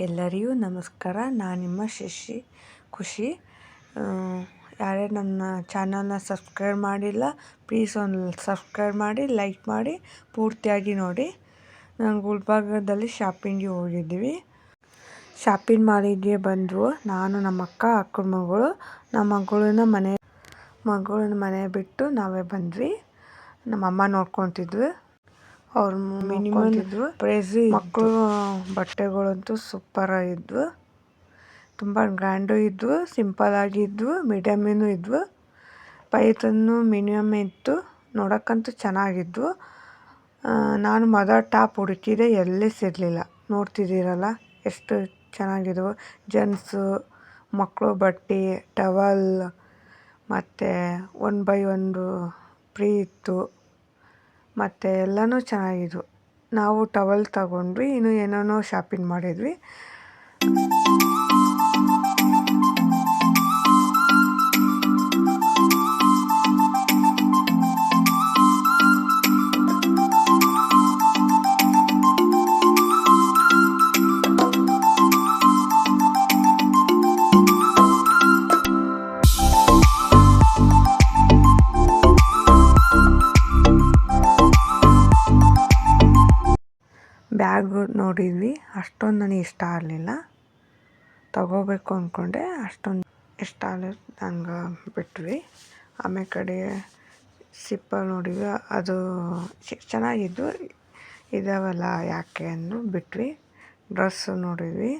ಎಲ್ಲರಿಗೂ ನಮಸ್ಕಾರ. ನಾನು ನಿಮ್ಮ ಖುಷಿ. ಯಾರೇ ನನ್ನ ಚಾನಲ್ನ ಸಬ್ಸ್ಕ್ರೈಬ್ ಮಾಡಿಲ್ಲ, ಪ್ಲೀಸ್ ಒಂದು ಸಬ್ಸ್ಕ್ರೈಬ್ ಮಾಡಿ, ಲೈಕ್ ಮಾಡಿ, ಪೂರ್ತಿಯಾಗಿ ನೋಡಿ. ನಾನು ಗುಲ್ಬರ್ಗದಲ್ಲಿ ಶಾಪಿಂಗಿಗೆ ಹೋಗಿದ್ವಿ. ಶಾಪಿಂಗ್ ಮಾಡಿದ್ವಿ ಬಂದವು. ನಾನು ನಮ್ಮ ಅಕ್ಕನ ಮಗಳು, ನಮ್ಮ ಮಗಳನ್ನ ಮನೆ ಬಿಟ್ಟು ನಾವೇ ಬಂದ್ವಿ. ನಮ್ಮಮ್ಮ ನೋಡ್ಕೊತಿದ್ವಿ. ಅವ್ರು ಮಿನಿಮಮ್ ಪ್ರೈಸ್. ಮಕ್ಕಳು ಬಟ್ಟೆಗಳಂತೂ ಸೂಪರಾಗಿದ್ವು. ತುಂಬ ಗ್ರ್ಯಾಂಡು ಇದ್ವು, ಸಿಂಪಲ್ ಆಗಿದ್ವು, ಮೀಡಿಯಮ್ಮಿನೂ ಇದ್ವು, ಪ್ರೈಸನ್ನು ಮಿನಿಮಮ್ ಇತ್ತು. ನೋಡೋಕ್ಕಂತೂ ಚೆನ್ನಾಗಿದ್ವು. ನಾನು ಟಾಪ್ ಹುಡುಕಿದೆ, ಎಲ್ಲಿ ಸಿಗಲಿಲ್ಲ. ನೋಡ್ತಿದ್ದೀರಲ್ಲ ಎಷ್ಟು ಚೆನ್ನಾಗಿದ್ವು. ಜೆಂಟ್ಸು ಮಕ್ಕಳು ಬಟ್ಟೆ, ಟವಲ್ ಮತ್ತು 1 ಫ್ರೀ ಇತ್ತು. ಮತ್ತು ಎಲ್ಲನೂ ಚೆನ್ನಾಗಿದ್ವು. ನಾವು ಟವಲ್ ತಗೊಂಡ್ವಿ. ಇನ್ನು ಏನೇನೋ ಶಾಪಿಂಗ್ ಮಾಡಿದ್ವಿ. ಬ್ಯಾಗ್ ನೋಡಿದ್ವಿ. ಅಷ್ಟೊಂದು ನನಗೆ ಇಷ್ಟ ಆಗಲಿಲ್ಲ. ತಗೋಬೇಕು ಅಂದ್ಕೊಂಡೆ, ಅಷ್ಟೊಂದು ಇಷ್ಟ ಆಗಲಿಲ್ಲ. ನಂಗೆ ಬಿಟ್ವಿ. ಆಮೇಲೆ ಕಡೆ ಸಿಪ್ಪರ್ ನೋಡಿದ್ವಿ. ಅದು ಚೆನ್ನಾಗಿದ್ವು. ಇದಾವಲ್ಲ ಯಾಕೆ ಅಂದು ಬಿಟ್ವಿ. ಡ್ರೆಸ್ ನೋಡಿದ್ವಿ.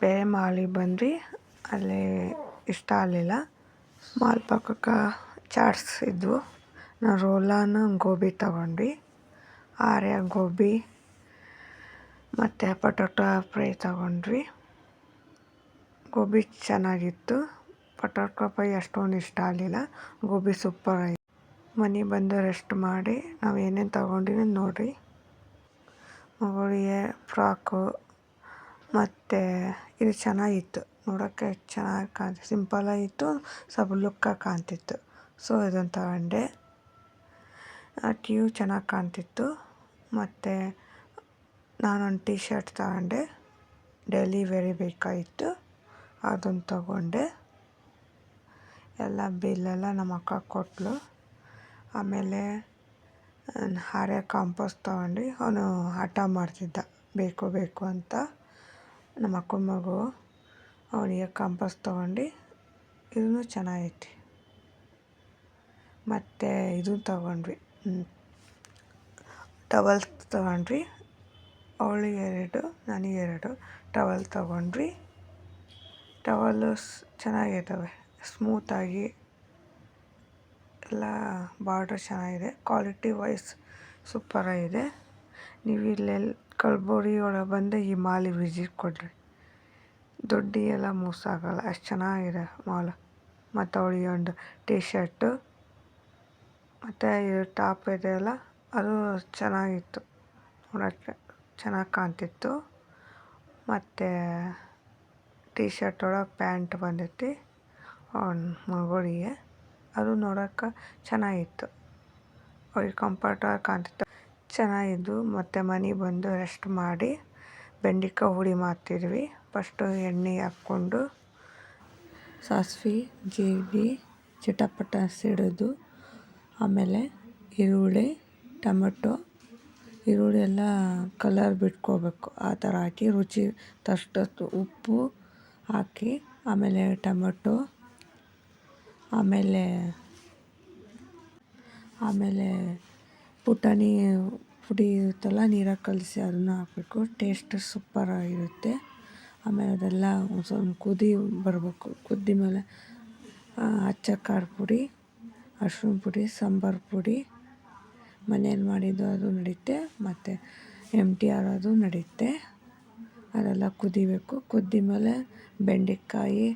ಬೇರೆ ಮಾಲಿಗೆ ಬಂದ್ವಿ. ಅಲ್ಲಿ ಇಷ್ಟ ಆಗಲಿಲ್ಲ. ಮಾಲ್ ಪಕ್ಕಕ್ಕೆ ಚಾಟ್ಸ್ ಇದ್ವು. ನಾವು ರೋಲಾನು ಗೋಬಿ ತಗೊಂಡ್ವಿ. ಆರ್ಯ ಗೋಬಿ ಮತ್ತು ಪೊಟೊಟೊ ಫ್ರೈ ತಗೊಂಡ್ವಿ. ಗೋಬಿ ಚೆನ್ನಾಗಿತ್ತು. ಪೊಟೊಟೊ ಫ್ರೈ ಅಷ್ಟೊಂದು ಇಷ್ಟ ಆಗಲಿಲ್ಲ. ಗೋಬಿ ಸೂಪರ್ ಆಯಿತು. ಮನೆಗೆ ಬಂದು ರೆಸ್ಟ್ ಮಾಡಿ ನಾವು ಏನೇನು ತಗೊಂಡಿವಿ ನೋಡಿರಿ. ಮಗಳಿಗೆ ಫ್ರಾಕು ಮತ್ತು ಇದು ಚೆನ್ನಾಗಿತ್ತು. ನೋಡೋಕ್ಕೆ ಚೆನ್ನಾಗಿ ಸಿಂಪಲಾಗಿತ್ತು, ಸ್ವಲ್ಪ ಲುಕ್ಕಾಗಿ ಕಾಣ್ತಿತ್ತು. ಸೊ ಇದನ್ನು ತಗೊಂಡೆ. ಚೆನ್ನಾಗಿ ಕಾಣ್ತಿತ್ತು. ಮತ್ತು ನಾನೊಂದು ಟೀ ಶರ್ಟ್ ತಗೊಂಡೆ, ಡೈಲಿ ವೇರಿ ಬೇಕಾಗಿತ್ತು, ಅದನ್ನು ತಗೊಂಡೆ. ಎಲ್ಲ ಬಿಲ್ಲೆಲ್ಲ ನಮ್ಮ ಅಕ್ಕ ಕೊಟ್ಟಳು. ಆಮೇಲೆ ಹಾರ್ಯ ಕಾಂಪೋಸ್ ತೊಗೊಂಡು ಅವನು ಹಠ ಮಾಡ್ತಿದ್ದ ಬೇಕು ಬೇಕು ಅಂತ. ನಮ್ಮ ಅಕ್ಕನ ಮಗು, ಅವನಿಗೆ ಕಾಂಪೋಸ್ ತೊಗೊಂಡು. ಇದೂ ಚೆನ್ನಾಗೈತಿ. ಮತ್ತು ಇದು ತೊಗೊಂಡ್ವಿ, ಟವಲ್ಸ್ ತೊಗೊಂಡ್ವಿ. ಅವಳಿಗೆ 2, ನನಗೆ 2 ಟವಲ್ ತೊಗೊಂಡ್ವಿ. ಟವಲು ಚೆನ್ನಾಗಿದ್ದಾವೆ, ಸ್ಮೂತಾಗಿ ಎಲ್ಲ ಬಾರ್ಡರ್ ಚೆನ್ನಾಗಿದೆ. ಕ್ವಾಲಿಟಿ ವೈಸ್ ಸೂಪರಾಗಿದೆ. ನೀವು ಇಲ್ಲೆಲ್ಲಿ ಕಲಬುರ್ಗಿ ಒಳಗೆ ಬಂದು ಈ ಮಾಲಿಗೆ ವಿಸಿಟ್ ಕೊಡ್ರಿ. ದುಡ್ಡಿಗೆಲ್ಲ ಮೋಸ ಆಗೋಲ್ಲ, ಅಷ್ಟು ಚೆನ್ನಾಗಿದೆ ಮಾಲ್. ಮತ್ತು ಅವಳಿಗೆ ಒಂದು ಟೀ ಶರ್ಟು ಮತ್ತು ಇದು ಟಾಪ್ ಇದೆಯಲ್ಲ, ಅದು ಚೆನ್ನಾಗಿತ್ತು, ನೋಡೋಕ್ಕೆ ಚೆನ್ನಾಗಿ ಕಾಣ್ತಿತ್ತು. ಮತ್ತು ಟೀ ಶರ್ಟ್ ಒಳಗೆ ಪ್ಯಾಂಟ್ ಬಂದೈತಿ ಅವನ ಮಗಳಿಗೆ, ಅದು ನೋಡೋಕೆ ಚೆನ್ನಾಗಿತ್ತು, ಅವ್ರಿಗೆ ಕಂಫರ್ಟಾಗಿ ಕಾಣ್ತಿತ್ತು, ಚೆನ್ನಾಗಿದ್ದು. ಮತ್ತು ಮನೆಗೆ ಬಂದು ರೆಸ್ಟ್ ಮಾಡಿ ಬೆಂಡೆಕಾಯಿ ಹುಳಿ ಮಾಡ್ತಿದ್ವಿ. ಫಸ್ಟು ಎಣ್ಣೆ ಹಾಕ್ಕೊಂಡು ಸಾಸಿವೆ ಜೀರಿಗೆ ಚಿಟಪಟ ಸಿಡಿದು, ಆಮೇಲೆ ಈರುಳ್ಳಿ ಟೊಮೆಟೊ, ಈರುಳ್ಳಿ ಎಲ್ಲ ಕಲರ್ ಬಿಟ್ಕೋಬೇಕು, ಆ ಥರ ಹಾಕಿ ರುಚಿ ತಕ್ಕಷ್ಟು ಉಪ್ಪು ಹಾಕಿ, ಆಮೇಲೆ ಟೊಮೆಟೊ, ಆಮೇಲೆ ಪುಟಾಣಿ ಪುಡಿ ಇರುತ್ತಲ್ಲ, ನೀರಾಗಿ ಕಲಸಿ ಅದನ್ನು ಹಾಕಬೇಕು. ಟೇಸ್ಟ್ ಸೂಪರಾಗಿರುತ್ತೆ. ಆಮೇಲೆ ಅದೆಲ್ಲ ಸ್ವಲ್ಪ ಕುದಿ ಬರಬೇಕು. ಕುದ್ದ ಮೇಲೆ ಅಚ್ಚ ಖಾರ ಪುಡಿ, ಅರ್ಶಿಣ ಪುಡಿ, ಸಾಂಬಾರು ಪುಡಿ ಮನೇಲಿ ಮಾಡಿದ್ದು ಅದು ನಡೆಯುತ್ತೆ, ಮತ್ತು MTR ಅದು ನಡೆಯುತ್ತೆ. ಅದೆಲ್ಲ ಕುದಿಬೇಕು. ಕುದ್ದ ಮೇಲೆ ಬೆಂಡೆಕಾಯಿ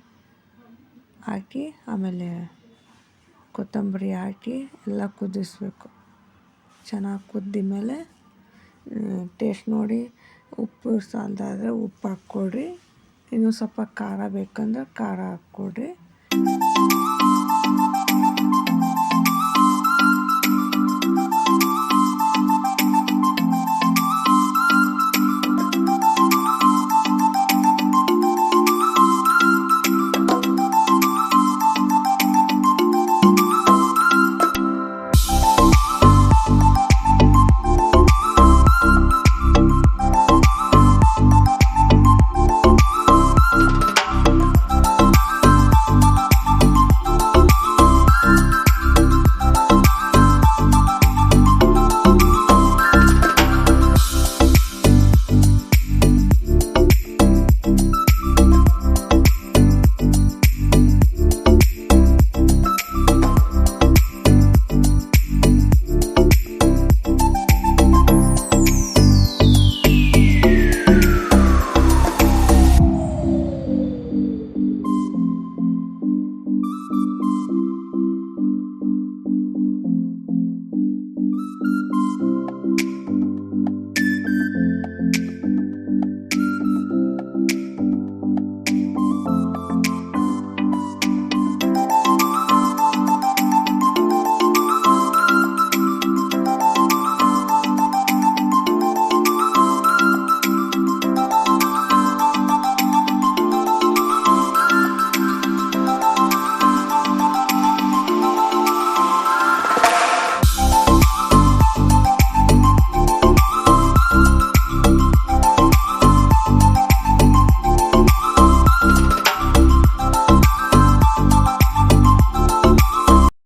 ಹಾಕಿ, ಆಮೇಲೆ ಕೊತ್ತಂಬರಿ ಹಾಕಿ ಎಲ್ಲ ಕುದಿಸ್ಬೇಕು. ಚೆನ್ನಾಗಿ ಕುದ್ದ ಮೇಲೆ ಟೇಸ್ಟ್ ನೋಡಿ, ಉಪ್ಪು ಸಾಲದಾದ್ರೆ ಉಪ್ಪು ಹಾಕ್ಕೊಳ್ರಿ. ಇನ್ನೂ ಸ್ವಲ್ಪ ಖಾರ ಬೇಕಂದ್ರೆ ಖಾರ ಹಾಕ್ಕೊಳ್ರಿ.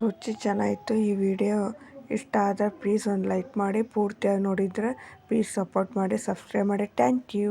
ರುಚಿ ಚೆನ್ನಾಗಿತ್ತು. ಈ ವಿಡಿಯೋ ಇಷ್ಟ ಆದರೆ ಪ್ಲೀಸ್ ಒಂದು ಲೈಕ್ ಮಾಡಿ. ಪೂರ್ತಿಯಾಗಿ ನೋಡಿದರೆ ಪ್ಲೀಸ್ ಸಪೋರ್ಟ್ ಮಾಡಿ, ಸಬ್ಸ್ಕ್ರೈಬ್ ಮಾಡಿ. Thank you.